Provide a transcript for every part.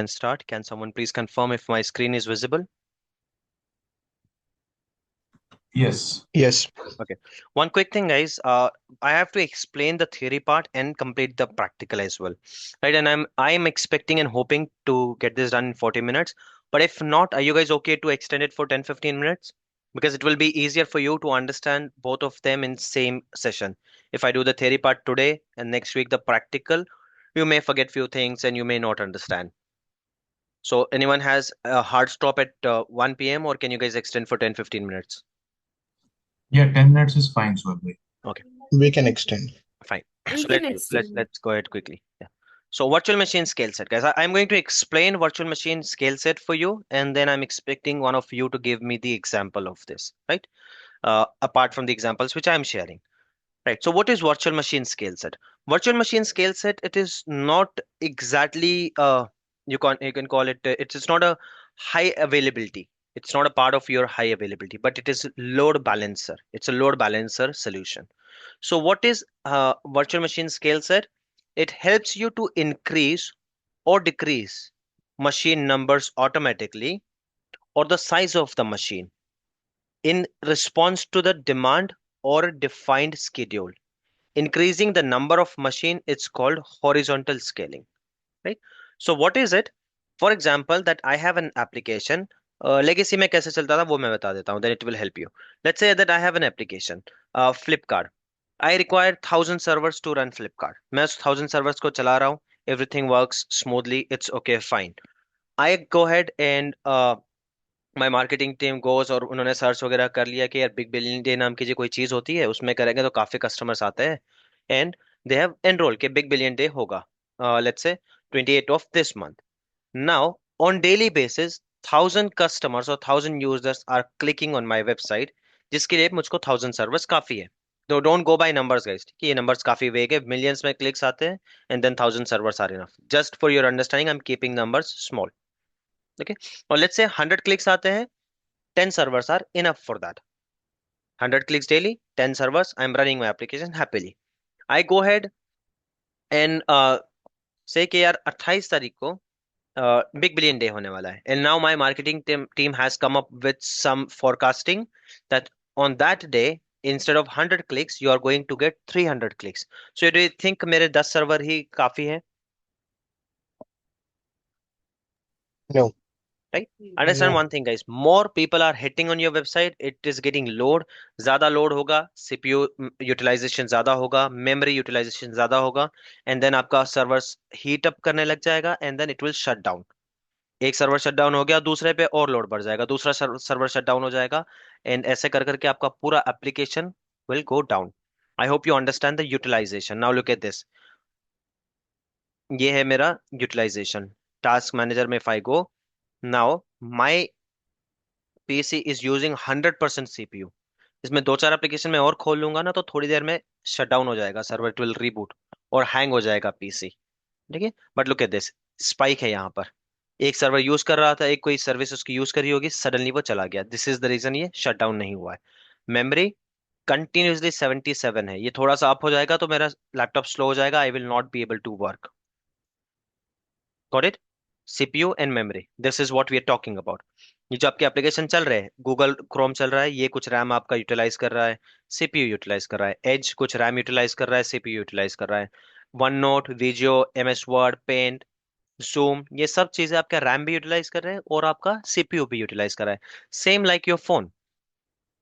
And start. Can someone please confirm if my screen is visible? Yes. Yes. Okay. One quick thing, guys. I have to explain the theory part and complete the practical as well, right? And I'm expecting and hoping to get this done in 40 minutes. But if not, are you guys okay to extend it for 10-15 minutes? Because it will be easier for you to understand both of them in same session. If I do the theory part today and next week the practical, you may forget few things and you may not understand. So anyone has a hard stop at 1 p.m. or can you guys extend for 10-15 minutes? Yeah, 10 minutes is fine, Swarby. Okay, We can extend. fine. We So can let's extend. let's go ahead quickly. Yeah. So virtual machine scale set, guys. I'm going to explain virtual machine scale set for you, and then I'm expecting one of you to give me the example of this, right? Apart from the examples which I'm sharing. Right. So what is virtual machine scale set? Virtual machine scale set, it is not exactly you can call it it's not a high availability. It's not a part of your high availability, but it is load balancer. It's a load balancer solution. So what is virtual machine scale set? It helps you to increase or decrease machine numbers automatically or the size of the machine in response to the demand or defined schedule. Increasing the number of machine, it's called horizontal scaling, right? So what is it? For example, that I have an application, legacy में कैसे चलता था वो मैं बता देता हूँ, then it will help you. Let's say that I have an application, Flipkart. I require 1,000 servers to run Flipkart. मैं उस 1,000 servers को चला रहा हूँ. Everything works smoothly. It's okay, fine. I go ahead and my marketing team goes और उन्होंने search वगैरह कर लिया कि यार बिग बिलियन डे नाम की जो कोई चीज होती है उसमें करेंगे तो काफी कस्टमर्स आते हैं एंड दे हैव एनरोल के बिग बिलियन डे होगा let's say 28 of this month now on daily basis 1,000 customers और 1,000 users are clicking on my website जिसके लिए मुझको 1,000 सर्वर्स काफी है तो don't go by numbers guys कि ये नंबर्स काफी वेग है मिलियंस में क्लिक्स आते हैं and then 1,000 servers are enough just for your understanding I am keeping numbers small okay और लेट्स से 100 क्लिक्स आते हैं 10 servers are enough for that. 100 clicks daily, 10 servers, I'm running my application happily. I go ahead and say कि यार 28 तारीख को big billion day होने वाला है and now my marketing team has come up with some forecasting that on that day instead of 100 clicks you are going to get 300 clicks. So do you think मेरे 10 server ही काफी है? No. Right? Understand No. one thing, guys. More people are hitting on your website. It is getting load. ज्यादा load होगा, CPU utilization ज्यादा होगा, memory utilization ज्यादा होगा, and then आपका सर्वर्स हीट अप करने लग जाएगा, and then it will shut down. एक सर्वर शट डाउन हो गया, दूसरे पे और लोड बढ़ जाएगा, दूसरा सर्वर शट डाउन हो जाएगा, एंड ऐसे कर करके आपका पूरा application will go down. I hope you understand the utilization. Now look at this. ये है मेरा यूटिलाइजेशन टास्क मैनेजर में. If I go now, my PC is using 100% CPU. इसमें दो चार एप्लीकेशन में और खोल लूंगा ना तो थोड़ी देर में शट डाउन हो जाएगा सर्वर, इट विल रीबूट और हैंग हो जाएगा पीसी. ठीक है, but look at this. Spike है यहाँ पर. एक सर्वर यूज कर रहा था, एक कोई सर्विस उसकी यूज करी होगी, सडनली वो चला गया. दिस इज द रीजन ये शट डाउन नहीं हुआ है. मेमोरी कंटिन्यूसली 77 है. ये थोड़ा सा अप हो जाएगा तो मेरा लैपटॉप स्लो हो जाएगा. I will not be able to work. Got it? CPU and memory, this is what we are talking about. ये जो आपके एप्लीकेशन चल रहे हैं, गूगल क्रोम चल रहा है, ये कुछ रैम आपका यूटिलाइज कर रहा है, सीपीयू यूटिलाइज कर रहा है. एज कुछ रैम यूटिलाइज कर रहा है, सीपीयू यूटिलाइज कर रहा है. वन नोट, वीजियो, एमएस वर्ड, पेंट, जूम, ये सब चीजें आपका रैम भी यूटिलाइज कर रहे हैं और आपका सीपीयू भी यूटिलाइज कर रहा है. Same like your phone.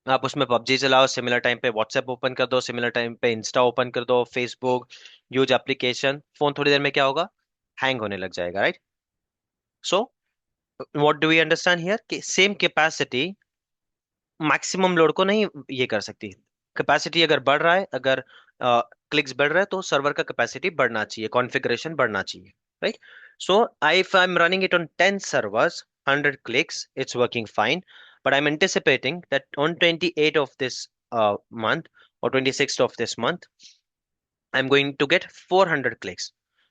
आप उसमें पबजी चलाओ, सिमिलर टाइम पे व्हाट्सएप ओपन कर दो, सिमिलर टाइम पे इंस्टा ओपन कर दो, फेसबुक, यूज एप्लीकेशन, फोन थोड़ी देर में क्या होगा, हैंग होने लग जाएगा, right? So what do we understand here कि सेम कैपेसिटी मैक्सिमम लोड को नहीं ये कर सकती. कैपेसिटी अगर बढ़ रहा है, अगर क्लिक्स बढ़ रहा है तो सर्वर का कैपेसिटी बढ़ना चाहिए, कॉन्फ़िगरेशन बढ़ना चाहिए, right? So I if I am running it on 10 servers, 100 clicks, it's working fine. But I'm anticipating that on 28th of this month or 26th of this month, I'm going to get 400 clicks.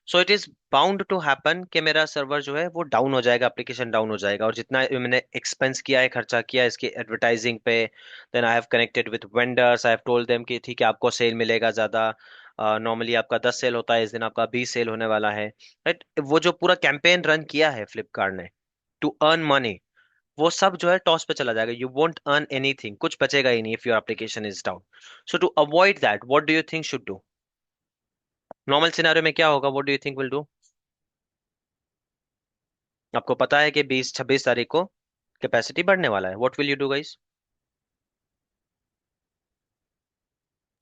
So it is bound to happen कि मेरा server जो है वो down हो जाएगा, application down हो जाएगा. और जितना मैंने एक्सपेंस किया है, खर्चा किया है इसकी एडवर्टाइजिंग पे, then I have connected with vendors, I have told them कि ठीक है आपको सेल मिलेगा ज्यादा, नॉर्मली आपका 10 सेल होता है, इस दिन आपका 20 सेल होने वाला है, राइट? वो जो पूरा कैंपेन रन किया है फ्लिपकार्ट ने टू अर्न मनी, वो सब जो है टॉस पे चला जाएगा। यू वोंट अर्न एनीथिंग, कुछ बचेगा ही नहीं if your application is down. So to avoid that, what do you think should do? Normal scenario में क्या होगा? What do you think will do? आपको पता है कि 20-26 तारीख को कैपेसिटी बढ़ने वाला है, what will you do guys?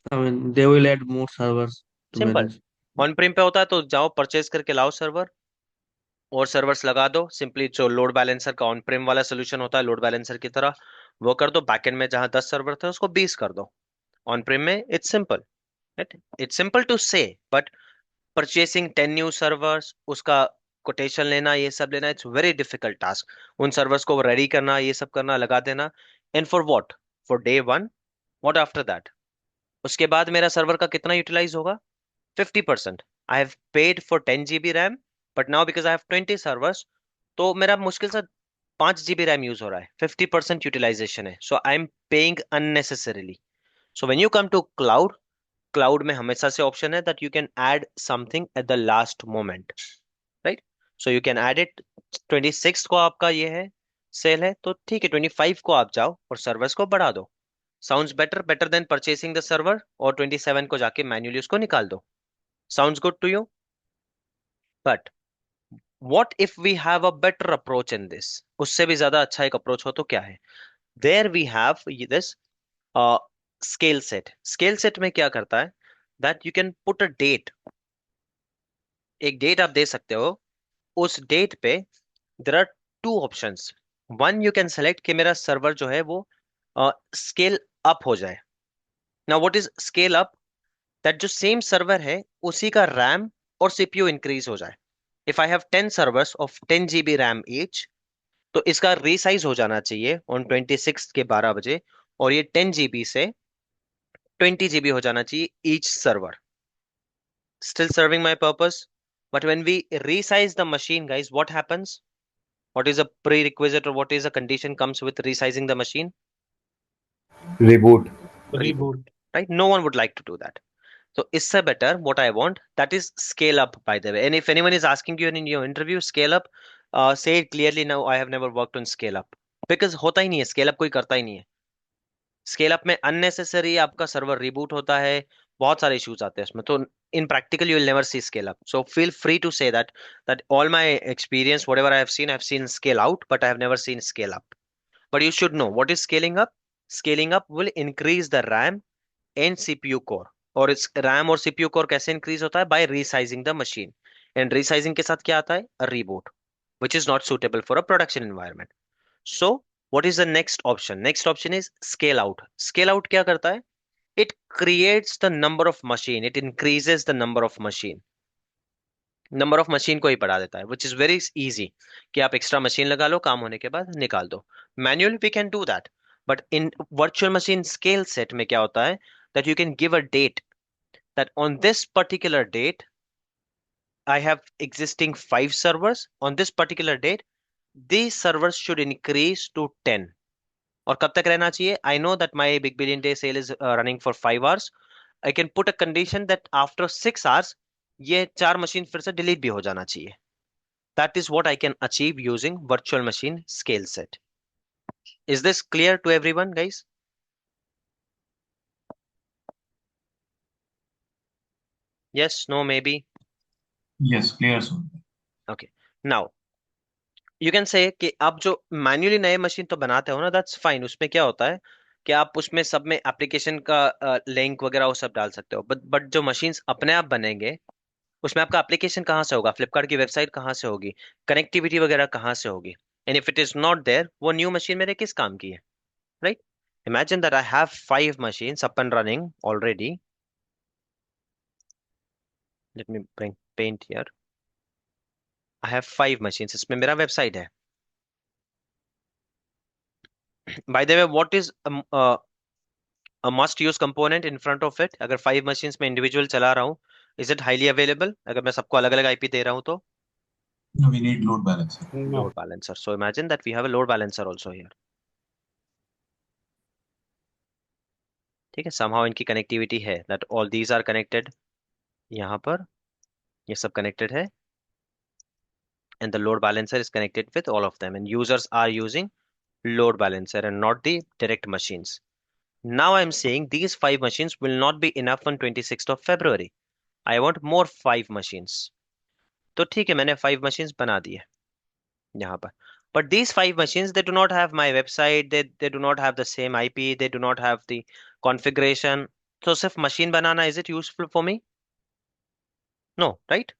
I mean, they will add more servers to simple, manage. On prim पे होता है तो जाओ परचेज करके लाओ सर्वर, और सर्वर्स लगा दो सिंपली। जो लोड बैलेंसर का ऑन प्रीम वाला सोल्यूशन होता है लोड बैलेंसर की तरह, वो कर दो। बैकएंड में जहां 10 सर्वर थे उसको 20 कर दो। ऑन प्रीम में it's simple, right? It's simple to say, but purchasing 10 new servers, उसका कोटेशन लेना, ये सब लेना, इट्स वेरी डिफिकल्ट टास्क। उन सर्वर्स को रेडी करना, ये सब करना, लगा देना। And for what? For day one. What after that? उसके बाद मेरा सर्वर का कितना यूटिलाइज होगा? 50%। I have paid for 10 GB RAM, but now because I have 20 servers, तो मेरा मुश्किल से 5 GB रैम यूज हो रहा है। 50% यूटिलाइजेशन है, so I am paying unnecessarily. So when you come to cloud, cloud में हमेशा से ऑप्शन है that you can add something at the last moment, right? So you can add it. 26 को आपका ये है, सेल है, तो ठीक है, 25 को आप जाओ और सर्वर्स को बढ़ा दो। Sounds better, better than purchasing the server, और 27 को जाके मैन्युअली उसको निकाल दो। Sounds good to you? But what if we have a better approach in this? उससे भी ज्यादा अच्छा एक अप्रोच हो तो क्या है? There we have this scale set. Scale set में क्या करता है? That you can put a date. एक डेट आप दे सकते हो। उस डेट पे there are two options. One, you can select कि मेरा सर्वर जो है वो स्केल अप हो जाए। Now what is scale up? That जो सेम सर्वर है उसी का रैम और सीपीयू इंक्रीज हो जाए। If I have 10 servers of 10 GB RAM each, तो इसका रीसाइज हो जाना चाहिए ऑन 26 के 12 बजे, और ये 10 GB से 20 GB हो जाना चाहिए each server. Still serving my purpose, but when we resize the machine guys, what happens? What is a prerequisite और what is a condition comes with resizing the machine? Reboot. Reboot, right? No one would like to do that. So इससे better what I want, that is scale up, by the way. And if anyone is asking you in your interview scale up, say it clearly, no, I have never worked on scale up, because होता ही नहीं है scale up, कोई करता ही नहीं है। Scale up में unnecessary आपका सर्वर रिबूट होता है, बहुत सारे इश्यूज आते हैं उसमें, तो in practical you will never see scale up. So feel free to say that all my experience, whatever I have seen scale out, but I have never seen scale up. But you should know what is scaling up. Scaling up will increase the RAM and CPU core. और इस RAM और CPU core कैसे increase होता है? By resizing the machine. And resizing के साथ क्या आता है? A reboot, which is not suitable for a production environment. So what is the next option? Next option is scale out. Scale out क्या करता है? It creates the number of machine, it increases the number of machine, number of machine को ही बढ़ा देता है, which is very easy, कि आप extra machine लगा लो, काम होने के बाद निकाल दो। Manual we can do that, but in virtual machine scale set में क्या होता है? That you can give a date, that on this particular date I have existing 5 servers. On this particular date, these servers should increase to 10. और कब तक रहना चाहिए? I know that my Big Billion Day sale is running for 5 hours. I can put a condition that after 6 hours ये 4 machine फिर से delete भी हो जाना चाहिए। That is what I can achieve using virtual machine scale set. Is this clear to everyone, guys? Yes, no, maybe. Yes, clear, sir. Okay. Now you can say कि आप जो मैन्युअली नए मशीन तो बनाते हो ना, दैट्स फाइन। उसमें क्या होता है कि आप उसमें सब में एप्लीकेशन का लिंक वगैरह वो सब डाल सकते हो, बट जो मशीन्स अपने आप बनेंगे उसमें आपका एप्लीकेशन कहाँ से होगा? फ्लिपकार्ट की वेबसाइट कहाँ से होगी? कनेक्टिविटी वगैरह कहाँ से होगी? And if it is not there, वो न्यू मशीन मेरे किस काम की है, right? Imagine that I have 5 machines up and running already. Let me bring paint here. I have 5 machines, इसमें मेरा वेबसाइट है। By the way, what is a must use component in front of it? अगर 5 machines में individual चला रहा हूँ, is it highly available? अगर मैं सबको अलग अलग आईपी दे रहा हूँ तो? No, we need load balancer. Load balancer. So imagine that we have a load balancer also here. ठीक है, somehow इनकी कनेक्टिविटी है, that all these are connected, यहाँ पर ये सब कनेक्टेड है, and the load balancer is connected with all of them, and users are using load balancer and not the direct machines. Now I'm saying these 5 machines will not be enough on 26th of February. I want more 5 machines. तो ठीक है, मैंने 5 machines बना दी है यहाँ पर. But these 5 machines, they do not have my website, they do not have the same IP, they do not have the configuration. तो सिर्फ machine banana, is it useful for me? No, right?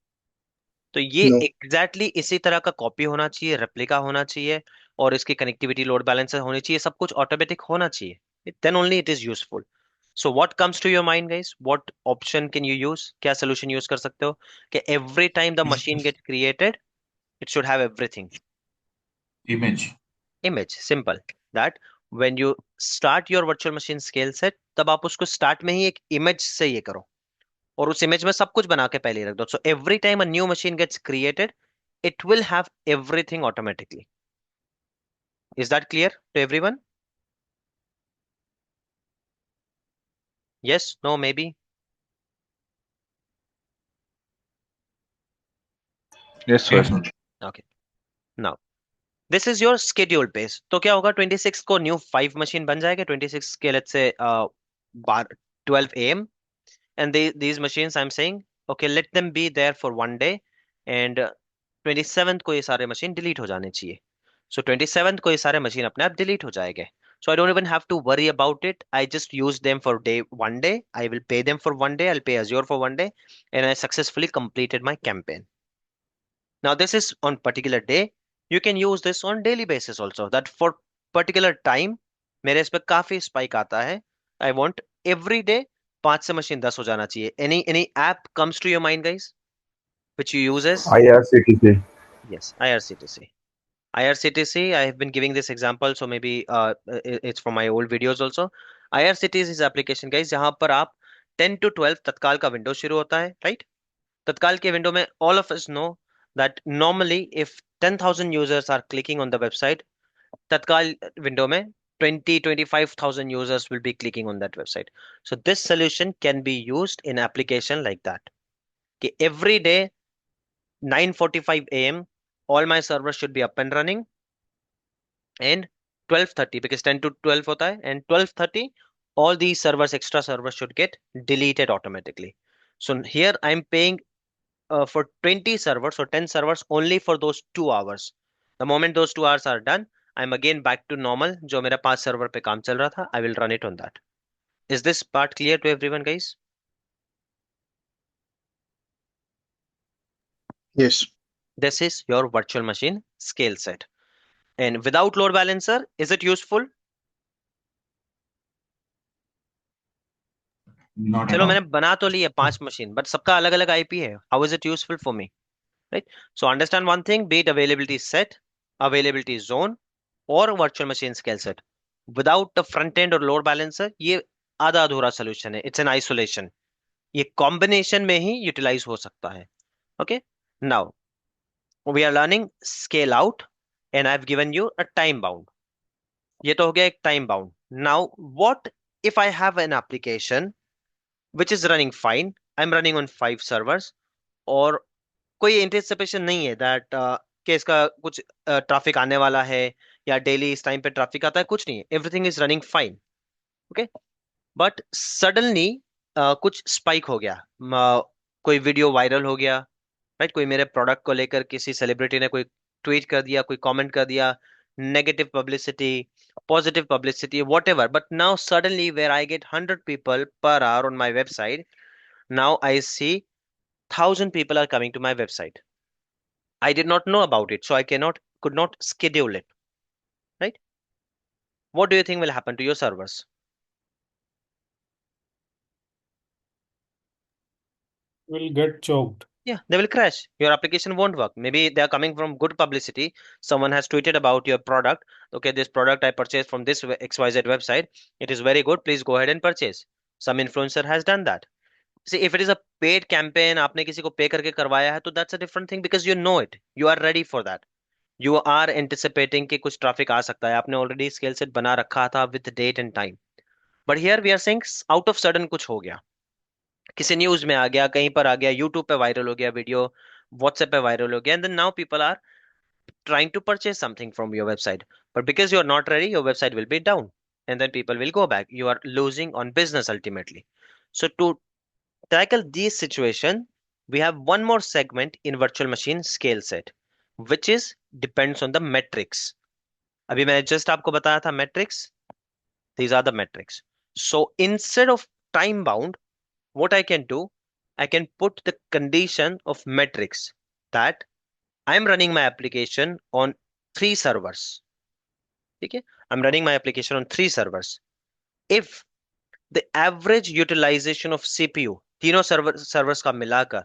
तो ये No. Exactly इसी तरह का copy होना चाहिए, replica होना चाहिए, और इसकी कनेक्टिविटी लोड बैलेंसर होनी चाहिए, सब कुछ ऑटोमेटिक होना चाहिए, then only it is useful. So what comes to your mind guys, what option can you use, क्या सोल्यूशन यूज कर सकते हो कि every time the machine get created it should have everything. Image. Image, simple that when you start your virtual machine scale set, तब आप उसको start में ही एक इमेज से ये करो, और उस इमेज में सब कुछ बना के पहले ही रख दो. So every time a new machine gets created, it will have everything automatically. Is that clear to everyone? Yes, no, maybe? Yes, sir. Yes, sir. Okay. Now, this is your scheduled base. तो क्या होगा, 26 को new 5 machine बन जाएगा, 26 के let's say 12 AM, and these machines I'm saying, okay, let them be there for one day, and 27th को ये सारे मशीन डिलीट हो जाने चाहिए. So 27th को ये सारे मशीन अपने आप डिलीट हो जाएंगे. So I don't even have to worry about it. I just use them for one day. I will pay them for one day. I'll pay Azure for one day, and I successfully completed my campaign. Now this is on particular day. You can use this on daily basis also. That for particular time, मेरे इस पे काफी spike आता है. I want every day 5 से machine 10 हो जाना चाहिए. Any app comes to your mind, guys, which you use as? IRCTC. Yes, IRCTC. IRCTC, I have been giving this example, so maybe it's from my old videos also. IRCTC is application, guys, जहां पर आप 10 to 12 तत्काल का window शुरू होता है, right? तत्काल के विंडो में all of us know that normally if 10,000 users are clicking on the website, तत्काल विंडो में 25,000 users will be clicking on that website. So this solution can be used in application like that. कि every day 9:45 AM all my servers should be up and running, and 12:30, because 10 to 12 hota hai, and 12:30 all these servers, extra servers, should get deleted automatically. So here I'm paying for 20 servers or 10 servers only for those 2 hours. The moment those 2 hours are done, I'm again back to normal. जो मेरा 5 server पे काम चल रहा था, I will run it on that. Is this part clear to everyone, guys? Yes. This is your virtual machine scale set. And without load balancer, is it useful? Not at चलो all. मैंने बना तो ली है 5 machine, but सबका अलग अलग IP है. How is it useful for me, right? So understand one thing, be it availability set, availability zone, और virtual machine scale set. Without the front end और लोड बैलेंसर, ये आधा अधूरा सोल्यूशन है. It's an isolation. ये combination में ही utilize हो सकता है. Okay, now we are learning scale out, and I have given you a time bound. ये तो हो गया एक time bound. Now what if I have an application which is running fine, I'm running on 5 servers, और कोई anticipation नहीं है that कि इसका कुछ ट्रैफिक आने वाला है, या डेली इस टाइम पे ट्रैफिक आता है, कुछ नहीं है, everything is running fine. Okay, but suddenly कुछ स्पाइक हो गया, कोई वीडियो वायरल हो गया, राइट? कोई मेरे प्रोडक्ट को लेकर किसी सेलिब्रिटी ने कोई ट्वीट कर दिया, कोई कमेंट कर दिया, negative publicity, positive publicity, whatever. But now suddenly where I get 100 people per hour on my website, now I see 1,000 people are coming to my website. I did not know about it, so I could not schedule it, right? What do you think will happen to your servers? Will get choked. Yeah, they will crash. Your application won't work. Maybe they are coming from good publicity. Someone has tweeted about your product. Okay, this product I purchased from this XYZ website. It is very good. Please go ahead and purchase. Some influencer has done that. See, if it is a paid campaign, आपने किसी को पे करके करवाया है, तो that's a different thing, because you know it. You are ready for that. You are anticipating कि कुछ traffic आ सकता है. आपने already scale set बना रखा था with date and time. But here we are saying out of sudden कुछ हो गया. किसी न्यूज में आ गया, कहीं पर आ गया, यूट्यूब पे वायरल हो गया वीडियो, व्हाट्सएप पे वायरल हो गया, and then now people are trying to purchase something from your website, but because you are not ready, your website will be down, and then people will go back. You are losing on business ultimately. So to tackle this situation, we have one more segment in virtual machine scale set, which is depends on the metrics. अभी मैंने just आपको बताया था metrics. These are the metrics. So instead of time bound, what I can do, I can put the condition of metrics that I am running my application on 3 servers. ठीक है, I'm running my application on 3 servers. If the average utilization of CPU, तीनों servers का मिलाकर,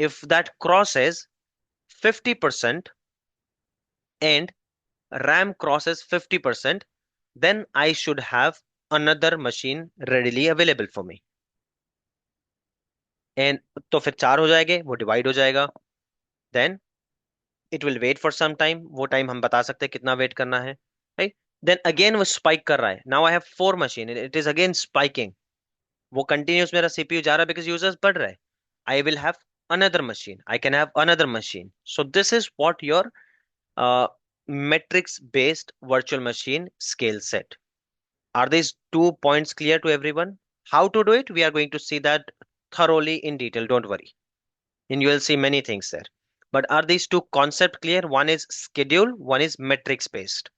if that crosses 50% and RAM crosses 50%, then I should have another machine readily available for me. And तो फिर 4 हो जाएंगे, वो डिवाइड हो जाएगा. Then it will wait for some time. वो टाइम हम बता सकते हैं कितना वेट करना है, right? Then again वो स्पाइक कर रहा है. Now I have 4 machine. It is again spiking. वो कंटिन्यूस मेरा सीपीयू जा रहा है बिकॉज यूजर्स बढ़ रहे हैं. I will have another machine. I can have another machine. So this is what your metrics based virtual machine scale set. Are these 2 points clear to everyone? How to do it? We are going to see that thoroughly in detail. Don't worry. And you will see many things there. But are these two concepts clear? One is schedule, one is metrics based.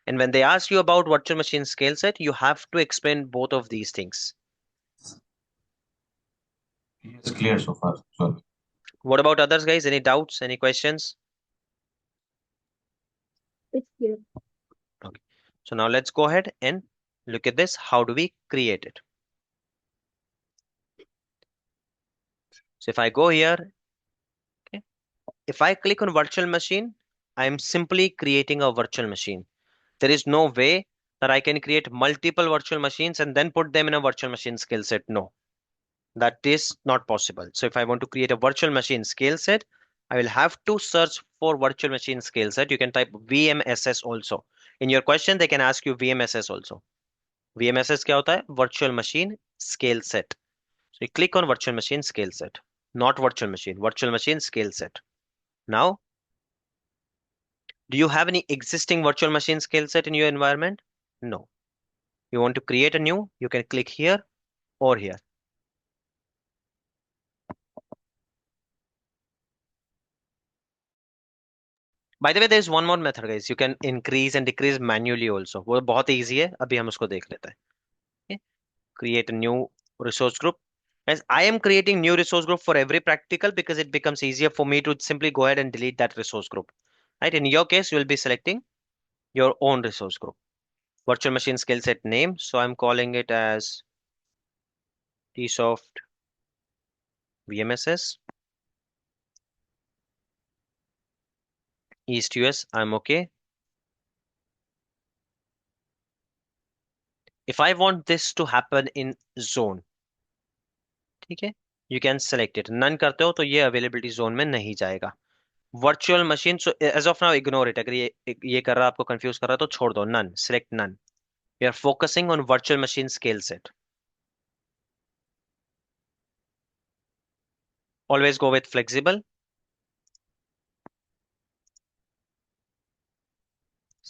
And when they ask you about virtual machine scale set, you have to explain both of these things. Yes, clear so far. Sorry. What about others, guys? Any doubts? Any questions? It's clear. Okay. So now let's go ahead and look at this. How do we create it? So if I go here, okay, if I click on virtual machine, I am simply creating a virtual machine. There is no way that I can create multiple virtual machines and then put them in a virtual machine skill set. No, that is not possible. So if I want to create a virtual machine scale set, I will have to search for virtual machine scale set. You can type VMSS also. In your question, they can ask you VMSS also. VMSS क्या होता है? Virtual machine scale set. So you click on virtual machine scale set, not virtual machine scale set. Now, do you have any existing virtual machine scale set in your environment? No. You want to create a new, you can click here or here. By the way, there is one more method, guys. You can increase and decrease manually also. वो बहुत easy है. अभी हम उसको देख लेते हैं. Okay? Create a new resource group. As I am creating new resource group for every practical because it becomes easier for me to simply go ahead and delete that resource group. Right? In your case, you will be selecting your own resource group. Virtual machine skill set name. So I'm calling it as Tsoft VMSS. East US, I'm okay. If I want this to happen in zone, ठीक है, you can select it. None करते हो तो ये availability zone में नहीं जाएगा. Virtual machine, so as of now ignore it. अगर ये कर रहा है, आपको confuse कर रहा है तो छोड़ दो. None, select none. We are focusing on virtual machine scale set. Always go with flexible.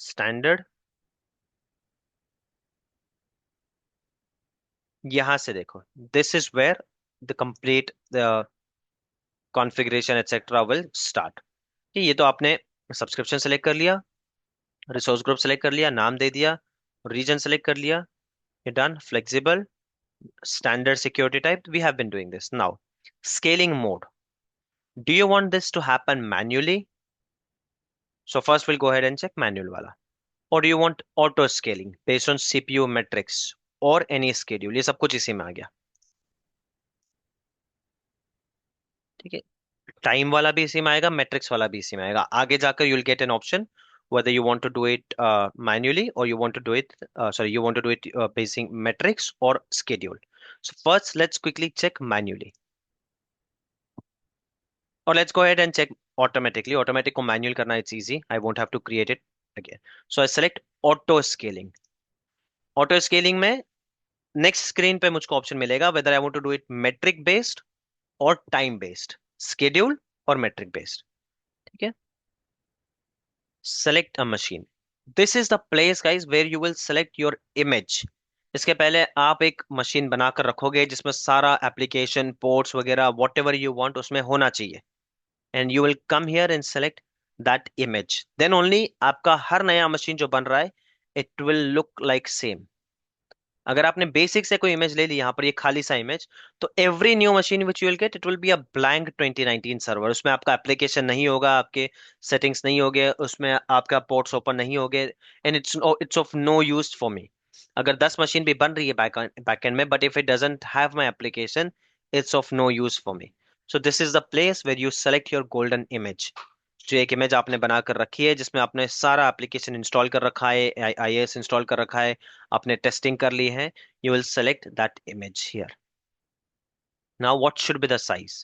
Standard. यहां से देखो. This is where the complete the configuration etc. will start. ये तो आपने सब्सक्रिप्शन सेलेक्ट कर लिया, रिसोर्स ग्रुप सेलेक्ट कर लिया, नाम दे दिया, रीजन सेलेक्ट कर लिया, ये done. Flexible, standard security type. We have been doing this. Now, scaling mode. Do you want this to happen manually? So first we'll go ahead and check manual wala. Or do you want auto scaling based on CPU metrics or any schedule? ये सब कुछ इसी में आ गया. ठीक है, time वाला भी इसी में आएगा, मेट्रिक्स वाला भी इसी में आएगा. आगे जाकर you'll get an option whether you want to do it manually or you want to do it you want to do it basing metrics or schedule. So first let's quickly check manually, or let's go ahead and check automatically. Automatic को manual करना, it's easy. I won't have to create it again. So I select auto scaling. Auto scaling में next screen पे मुझको option मिलेगा whether I want to do it metric based और time based, schedule और metric based. ठीक है, select a machine. This is the place guys where you will select your image. इसके पहले आप एक मशीन बनाकर रखोगे जिसमें सारा एप्लीकेशन पोर्ट्स वगैरह वॉट एवर यू वांट उसमें होना चाहिए, and you will come here and select that image, then only आपका हर नया मशीन जो बन रहा है it will look like same. अगर आपने बेसिक से कोई इमेज ले ली, यहाँ पर ये खाली सा इमेज, तो every new machine which you will get it will be a blank 2019 server. उसमें आपका एप्लीकेशन नहीं होगा, आपके सेटिंग्स नहीं होंगे, उसमें आपका पोर्ट्स ओपन नहीं होंगे, and it's of no use for me. अगर 10 मशीन भी बन रही है बैकएंड में, but if it doesn't have my application, it's of no use for me. So this is the place where you select your golden image. जो एक image आपने बना कर रखी है जिसमें आपने सारा एप्लीकेशन इंस्टॉल कर रखा है, आईएएस इंस्टॉल कर रखा है, आपने टेस्टिंग कर ली है, you will select that image here. Now what should be the size?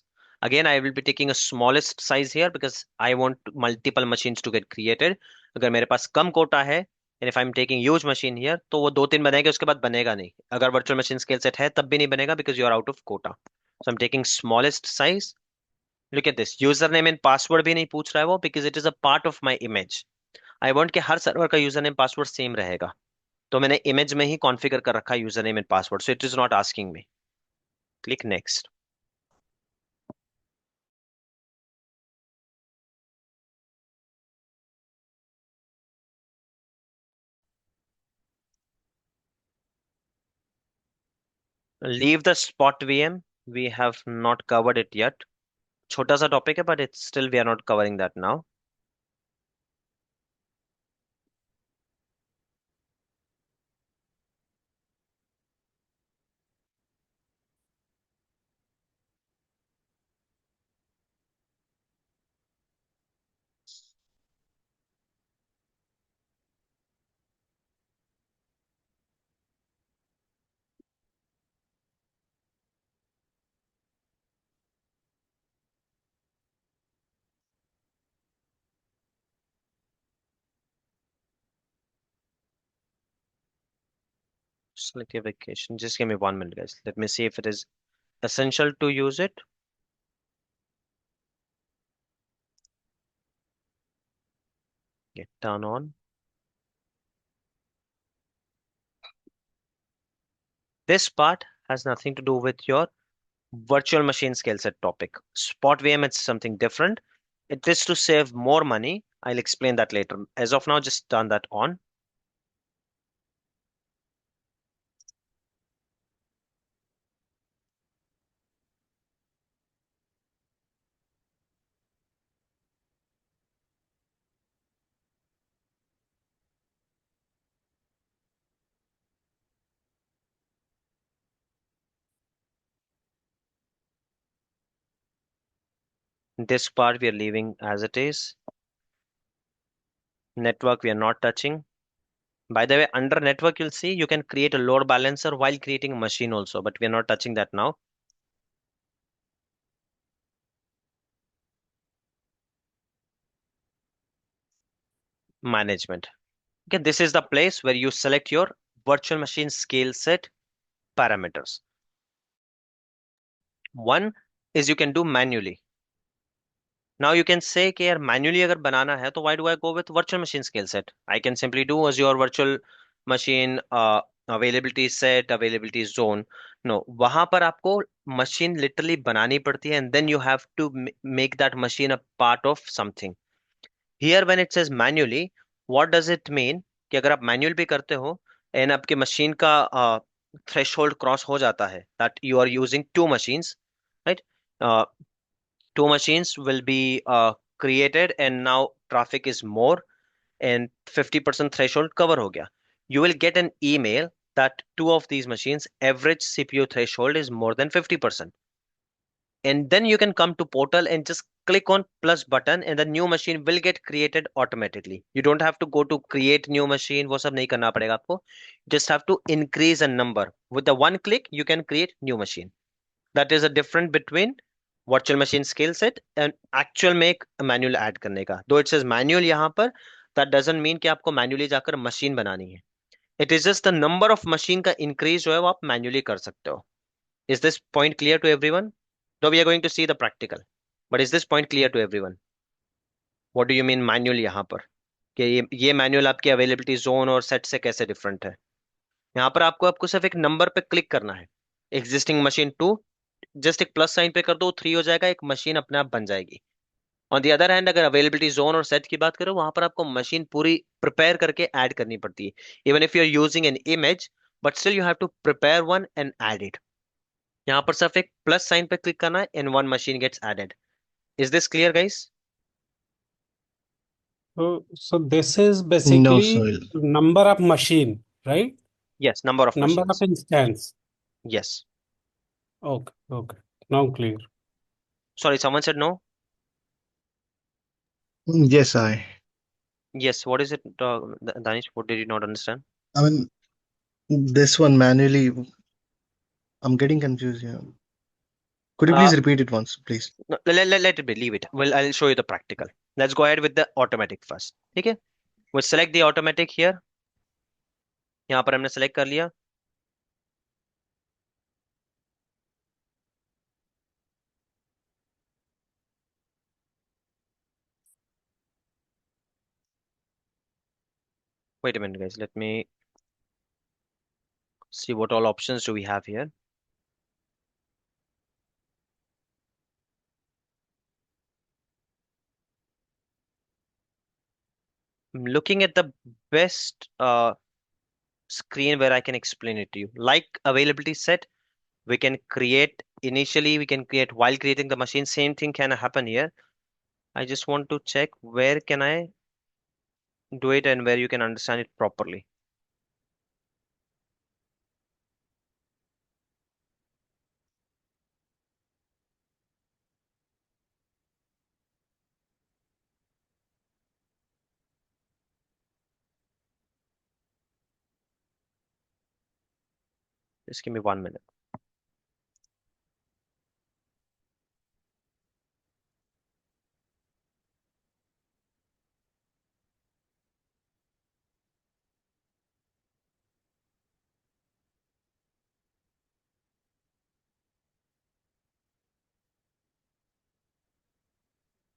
Again I will be taking a smallest size here because I want multiple machines to get created. अगर मेरे पास कम कोटा है and if I'm taking huge machine here तो वो 2-3 बनेगा, उसके बाद बनेगा नहीं। अगर virtual machine scale set है तब भी नहीं बनेगा because you are out of quota. So I'm taking smallest size. Look at this, username and password भी नहीं पूछ रहा है वो, because it is a part of my image. I want कि हर सर्वर का यूजरनेम पासवर्ड सेम रहेगा, तो मैंने इमेज में ही कॉन्फ़िगर कर रखा है user name and password, so it is not asking me. Click next. Leave the spot VM, we have not covered it yet. छोटा सा टॉपिक है but it's still we are not covering that now. Select your vacation, just give me 1 minute guys, let me see if it is essential to use it. Get turn on. This part has nothing to do with your virtual machine scale set topic. Spot VM is something different. It is to save more money. I'll explain that later. As of now, just turn that on. This part we are leaving as it is. Network we are not touching. By the way, under network, you'll see you can create a load balancer while creating a machine also, but we are not touching that now. Management. Okay, this is the place where you select your virtual machine scale set parameters. One is you can do manually. Now you can say कि यार manually अगर बनाना है तो why do I go with virtual machine scale set? I can simply do Azure virtual machine availability set, availability zone. No, वहां पर आपको machine literally बनानी पड़ती है and then you have to make that machine a part of something. Here when it says manually, what does it mean? कि अगर आप manual भी करते हो and आपके machine का threshold cross हो जाता है that you are using two machines, right? Uh, two machines will be created and now traffic is more and 50% threshold cover हो गया, you will get an email that two of these machines average CPU threshold is more than 50%, and then you can come to portal and just click on plus button and the new machine will get created automatically. You don't have to go to create new machine, वो सब नहीं करना पड़ेगा आपको, just have to increase a number with the one click you can create new machine. That is a difference between virtual machine scale set and actual में एक manual add करने का। दो इट सेज मैनुअल यहाँ पर, that doesn't mean कि आपको manually जाकर मशीन बनानी है। It is just the number of machine का इंक्रीज जो है वो आप मैन्युअली कर सकते हो. Is this point clear to everyone? Though we are going to see the practical, but is this point clear to everyone? What do you mean manual यहाँ पर? कि ये मैनुअल आपकी अवेलेबिलिटी जोन और सेट से कैसे डिफरेंट है? यहाँ पर आपको सिर्फ एक नंबर पे क्लिक करना है. एग्जिस्टिंग मशीन 2, जस्ट एक प्लस साइन पे कर दो, 3 हो जाएगा, एक मशीन अपने आप बन जाएगी. ऑन द अदर हैंड अगर अवेलेबिलिटी जोन और सेट की बात करो, वहां पर आपको मशीन पूरी प्रिपेयर करके ऐड करनी पड़ती है. Even if you are using an image, but still you have to prepare one and add it. यहाँ पर सिर्फ एक प्लस साइन पे क्लिक करना है and one machine gets added. Is this clear guys? So this is No, basically Soil. number of machine, right? Yes, number of Number of machines. instance. Yes. Okay, okay. Now clear. Sorry, someone said no. Yes, I. Yes, what is it, Danish? What did you not understand? I mean, this one manually, I'm getting confused here. Could you Uh, please repeat it once, please? no, let it be, leave it. Well, I'll show you the practical. Let's go ahead with the automatic first. Okay? We'll select the automatic here. यहाँ पर हमने select कर लिया. Wait a minute, guys. Let me see what all options do we have here. I'm looking at the best screen where I can explain it to you. Like availability set, we can create initially, we can create while creating the machine. Same thing can happen here. I just want to check where can I do it and where you can understand it properly. Just give me 1 minute.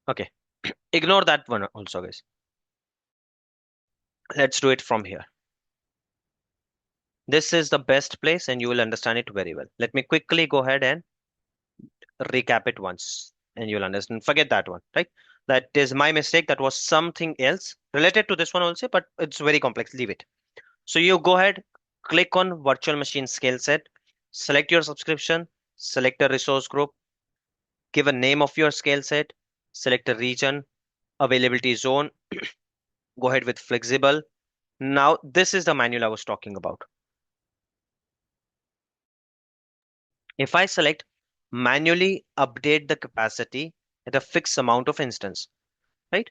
Okay, ignore that one also, guys. Let's do it from here. This is the best place and you will understand it very well. Let me quickly go ahead and recap it once and you'll understand. Forget that one, right? That is my mistake. That was something else related to this one also, but it's very complex. Leave it. So you go ahead, click on virtual machine scale set, select your subscription, select a resource group, give a name of your scale set, select a region, availability zone, go ahead with flexible. Now, this is the manual I was talking about. If I select manually update the capacity at a fixed amount of instance, right?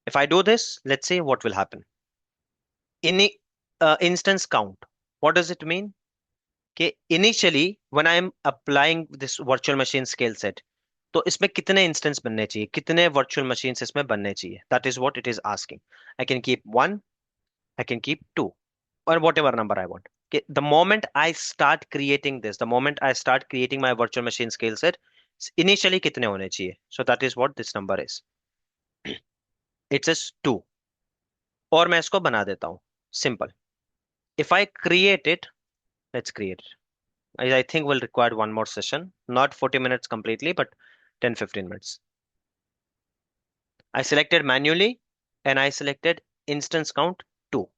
If I do this, let's say what will happen. In instance count, what does it mean? Okay, initially, when I am applying this virtual machine scale set, तो इसमें कितने instance बनने चाहिए, कितने virtual machines इसमें बनने चाहिए? That is what it is asking. I can keep 1, I can keep 2, or whatever number I want. Okay, the moment I start creating this, the moment I start creating my virtual machine scale set, initially कितने होने चाहिए? So that is what this number is. It says 2. और मैं इसको बना देता हूँ. Simple. If I create it, let's create it. I think we'll require one more session, not 40 minutes completely, but 10-15 minutes. I selected manually and I selected instance count 2.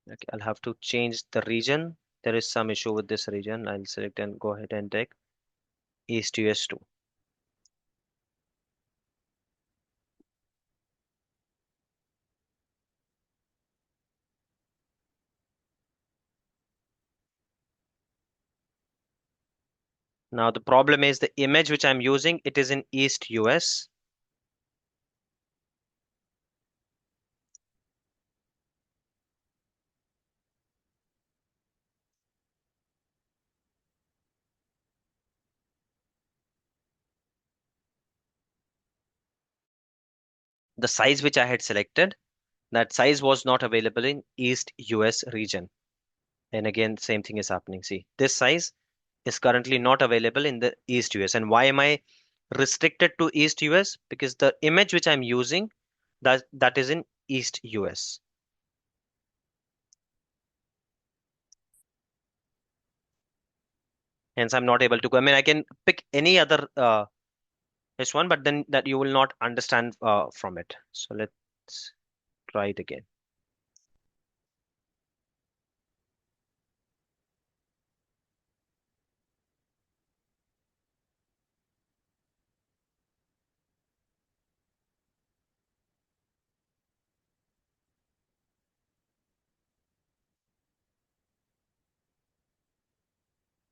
Okay, I'll have to change the region. There is some issue with this region. I'll select and go ahead and take East US 2. Now the problem is the image which I'm using, it is in East US. the size which I had selected, that size was not available in East US region. And again, same thing is happening. See, this size is currently not available in the East US. And why am I restricted to East US? Because the image which I'm using, that is in East US. Hence, I'm not able to go. I mean, I can pick any other this one, but then that you will not understand from it. So let's try it again.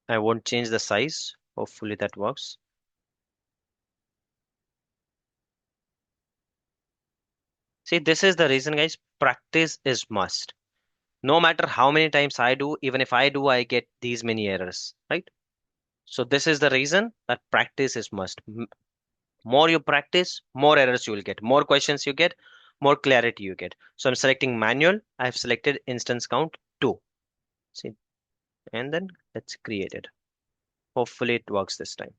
I won't change the size. Hopefully that works. See, this is the reason, guys. Practice is must. No matter how many times I do, even if I do, I get these many errors, right? So this is the reason that practice is must. More you practice, more errors you will get. More questions you get, more clarity you get. So I'm selecting manual. I've selected instance count 2. See, and then let's create it. Hopefully it works this time.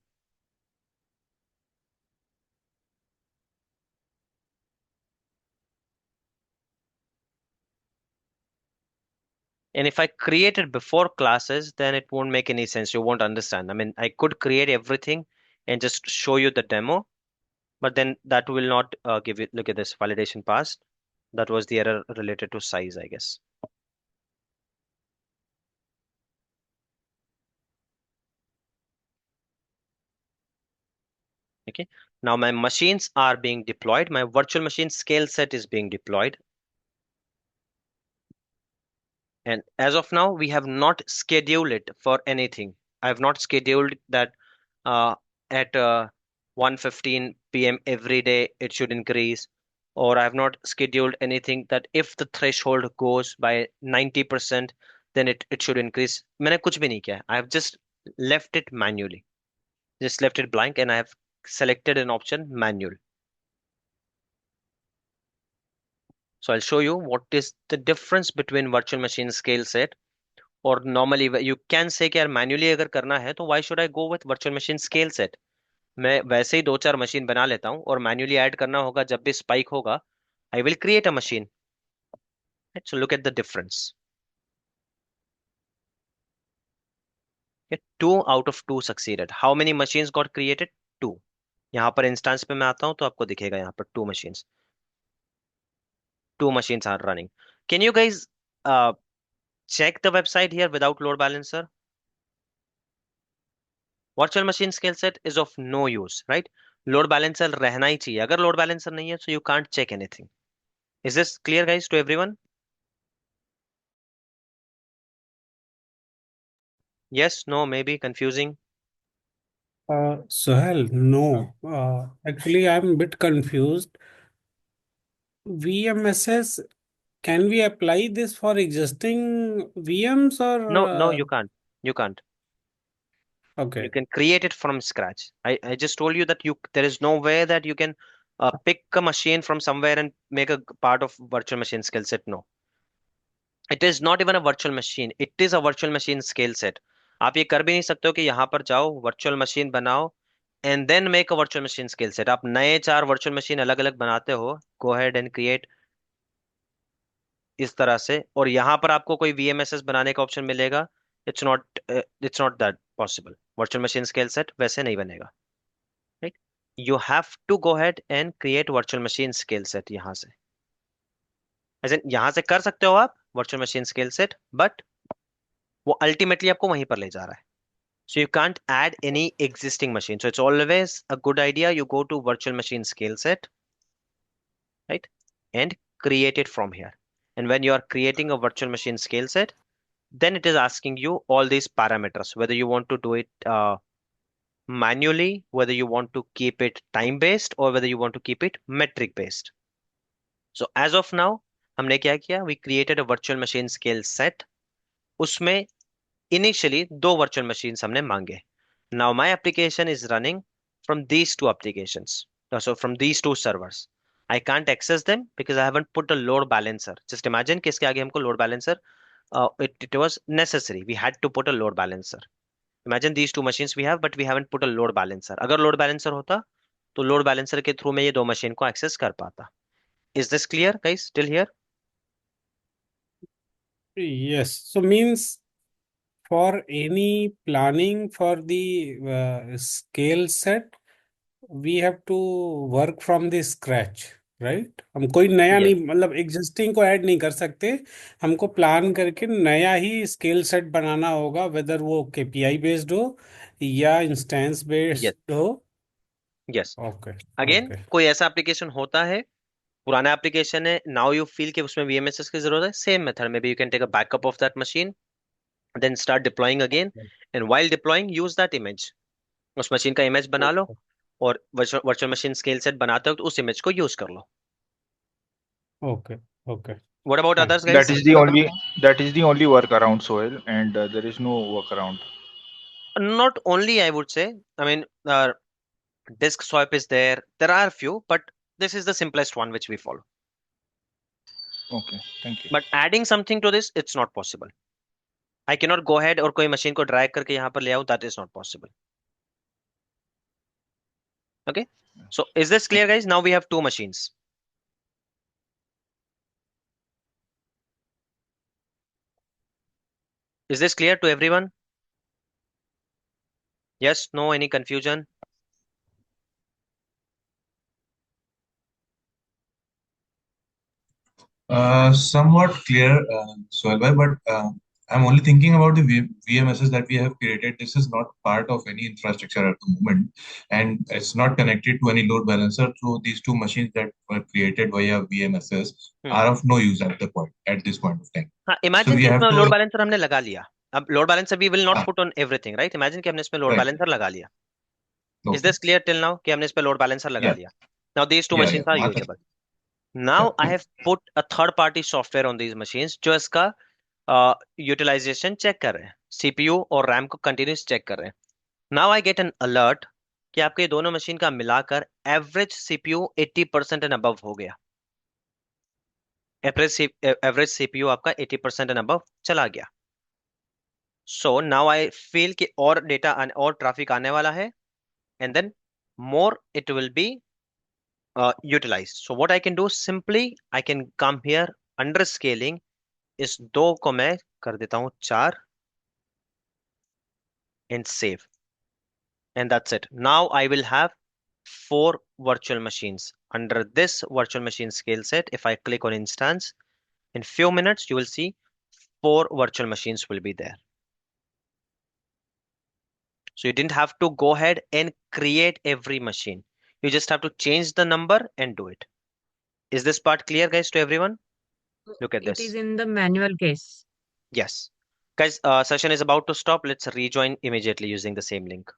And if I create it before classes, then it won't make any sense. You won't understand. I mean, I could create everything and just show you the demo, but then that will not give you, look at this validation passed. That was the error related to size, I guess. Okay. Now my machines are being deployed. My virtual machine scale set is being deployed. And as of now, we have not scheduled it for anything. I have not scheduled that uh, at 1:15 p.m. every day it should increase, or I have not scheduled anything that if the threshold goes by 90%, then it should increase. मैंने कुछ भी नहीं किया. I have just left it manually. Just left it blank, and I have selected an option manual. So I'll show you what is the difference between virtual machine scale set और normally you can say कि यार manually अगर करना है तो why should I go with virtual machine scale set. मैं वैसे ही 2-4 machine बना लेता हूँ और मैन्युअली ऐड करना होगा जब भी स्पाइक होगा. I will create a machine. So look at the difference. Okay, 2 out of 2 succeeded. How many machines got created? 2. यहाँ पर इंस्टेंस पे मैं आता हूँ तो आपको दिखेगा यहाँ पर 2 machines. 2 machines are running. Can you guys check the website here without load balancer? Virtual machine scale set is of no use, right? Load balancer रहना ही चाहिए. अगर load balancer नहीं है, so you can't check anything. Is this clear, guys, to everyone? Yes, no, maybe confusing. Sohel, no. Actually, I'm a bit confused. VMSS, can we apply this for existing VMs or No, no, you can't. You can't. You okay. can create it from scratch. I just told you that there is no way that you can pick a machine from somewhere and make a part of virtual machine skill set. No. It is not even a virtual machine. It is a virtual machine scale set. आप ये कर भी नहीं सकते हो कि यहाँ पर जाओ वर्चुअल मशीन बनाओ and then make a virtual machine scale set. आप नए 4 वर्चुअल मशीन अलग अलग बनाते हो. गो अहेड एंड क्रिएट इस तरह से और यहाँ पर आपको कोई वीएमएसएस बनाने का ऑप्शन मिलेगा. It's not that possible. Virtual machine scale set वैसे नहीं बनेगा. Right. You have to go ahead and create virtual machine scale set यहाँ से. ऐसे यहाँ से कर सकते हो आप virtual machine scale set, but वो अल्टीमेटली आपको वहीं पर ले जा रहा है. So you can't add any existing machine. So it's always a good idea you go to virtual machine scale set, right? And create it from here. And when you are creating a virtual machine scale set, then it is asking you all these parameters, whether you want to do it manually, whether you want to keep it time based, or whether you want to keep it metric based. So as of now, हमने क्या किया? We created a virtual machine scale set. उसमें initially 2 virtual machines हमने मांगे. Now my application is running from these 2 applications. So from these 2 servers. I can't access them because I haven't put a load balancer. Just imagine कि इसके आगे हमको load balancer, it was necessary. We had to put a load balancer. Imagine these two machines we have, but we haven't put a load balancer. अगर load balancer होता, तो load balancer के through मैं ये दो machine को access कर पाता. Is this clear, guys? Still here? Yes. So means for any planning for the scale set, we have to work from the scratch, right? हम कोई नया Yes. नहीं, मतलब एग्जिस्टिंग को ऐड नहीं कर सकते, हमको प्लान करके नया ही स्केल सेट बनाना होगा, वेदर वो केपीआई बेस्ड हो या इंस्टेंस Yes. बेस्ड हो. Yes. ओके. Again, okay. कोई ऐसा एप्लीकेशन होता है, पुराना एप्लीकेशन है, नाउ यू फील कि उसमें VMSS की जरूरत है, सेम मेथड में भी you can take a backup of that machine, then start deploying again, and while deploying use that image. उस मशीन का इमेज बना लो और वर्चुअल मशीन स्केल सेट बनाते वक्त उस इमेज को यूज कर लो. Okay. Okay. What about Fine. others, guys? That is the only workaround, Sohail, and there is no workaround. Not only, I would say. I mean, disk swap is there. There are a few, but this is the simplest one which we follow. Okay, thank you. But adding something to this, it's not possible. I cannot go ahead और कोई machine को drag करके यहाँ पर ले आऊँ. That is not possible. Okay. So is this clear, guys? Now we have two machines. Is this clear to everyone? Yes, no, any confusion? Somewhat clear, Sohail bhai, but I'm only thinking about the VMSs that we have created. This is not part of any infrastructure at the moment, and it's not connected to any load balancer. So these two machines that were created via VMSs are of no use at this point of time. हाँ, So imagine we कि have इसमें to load balancer हमने लगा लिया. अब load balancer we will not हाँ, put on everything, right? Imagine कि हमने इसमें load right. balancer लगा लिया. Is Okay. this clear till now? कि हमने इस पे load balancer लगा Yeah. लिया. Now these two Yeah. machines Yeah. are वहाँ तक. usable. Now I have put a third party software on these machines जो इसका utilization check कर रहे हैं. CPU और RAM को continuous check कर रहे हैं. Now I get an alert कि आपके ये दोनों मशीन का मिलाकर average CPU 80% and above हो गया. Average CPU आपका 80% and above चला गया. So now I feel कि और data और traffic आने वाला है, and then more it will be utilized. So what I can do simply, I can come here under scaling, इस दो को मैं कर देता हूँ 4 and save, and that's it. Now I will have 4 virtual machines under this virtual machine scale set. If I click on instance, in few minutes you will see 4 virtual machines will be there. So you didn't have to go ahead and create every machine. You just have to change the number and do it. Is this part clear, guys, to everyone? Look at It this. is in the manual case. Yes. Guys, session is about to stop. Let's rejoin immediately using the same link.